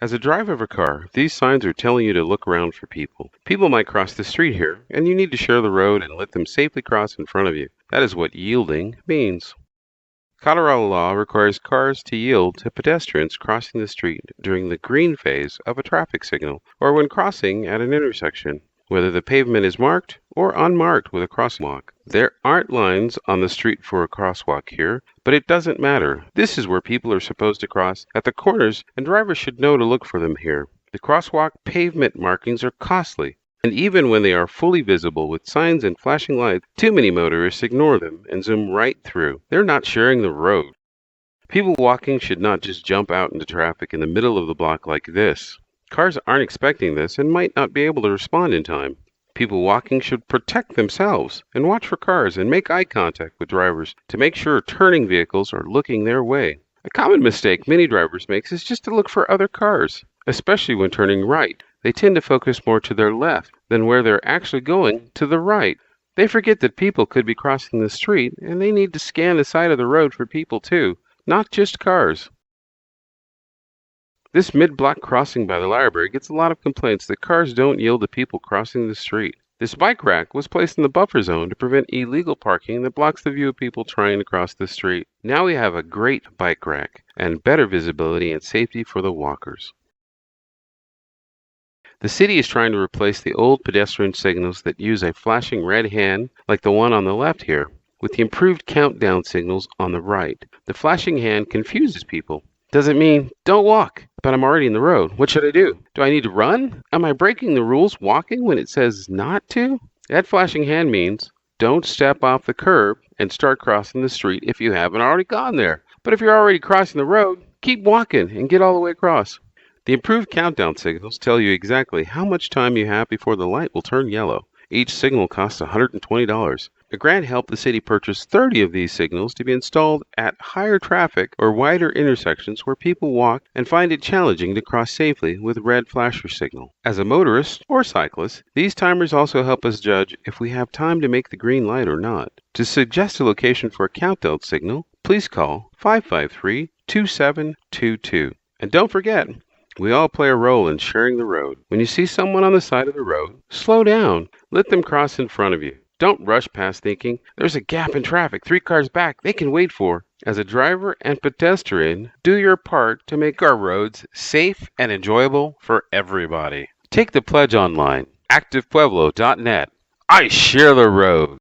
As a driver of a car, these signs are telling you to look around for people. People might cross the street here, and you need to share the road and let them safely cross in front of you. That is what yielding means. Colorado law requires cars to yield to pedestrians crossing the street during the green phase of a traffic signal or when crossing at an intersection, whether the pavement is marked or unmarked with a crosswalk. There aren't lines on the street for a crosswalk here, but it doesn't matter. This is where people are supposed to cross at the corners, and drivers should know to look for them here. The crosswalk pavement markings are costly, and even when they are fully visible with signs and flashing lights, too many motorists ignore them and zoom right through. They're not sharing the road. People walking should not just jump out into traffic in the middle of the block like this. Cars aren't expecting this and might not be able to respond in time. People walking should protect themselves and watch for cars and make eye contact with drivers to make sure turning vehicles are looking their way. A common mistake many drivers make is just to look for other cars, especially when turning right. They tend to focus more to their left than where they're actually going to the right. They forget that people could be crossing the street and they need to scan the side of the road for people too, not just cars. This mid-block crossing by the library gets a lot of complaints that cars don't yield to people crossing the street. This bike rack was placed in the buffer zone to prevent illegal parking that blocks the view of people trying to cross the street. Now we have a great bike rack and better visibility and safety for the walkers. The city is trying to replace the old pedestrian signals that use a flashing red hand like the one on the left here, with the improved countdown signals on the right. The flashing hand confuses people. Does it mean, don't walk, but I'm already in the road? What should I do? Do I need to run? Am I breaking the rules walking when it says not to? That flashing hand means, don't step off the curb and start crossing the street if you haven't already gone there. But if you're already crossing the road, keep walking and get all the way across. The improved countdown signals tell you exactly how much time you have before the light will turn yellow. Each signal costs $120. A grant helped the city purchase 30 of these signals to be installed at higher traffic or wider intersections where people walk and find it challenging to cross safely with red flasher signal. As a motorist or cyclist, these timers also help us judge if we have time to make the green light or not. To suggest a location for a countdown signal, please call 553-2722. And don't forget, we all play a role in sharing the road. When you see someone on the side of the road, slow down. Let them cross in front of you. Don't rush past thinking, there's a gap in traffic, 3 cars back, they can wait for. As a driver and pedestrian, do your part to make our roads safe and enjoyable for everybody. Take the pledge online, ActivePueblo.net. I share the road.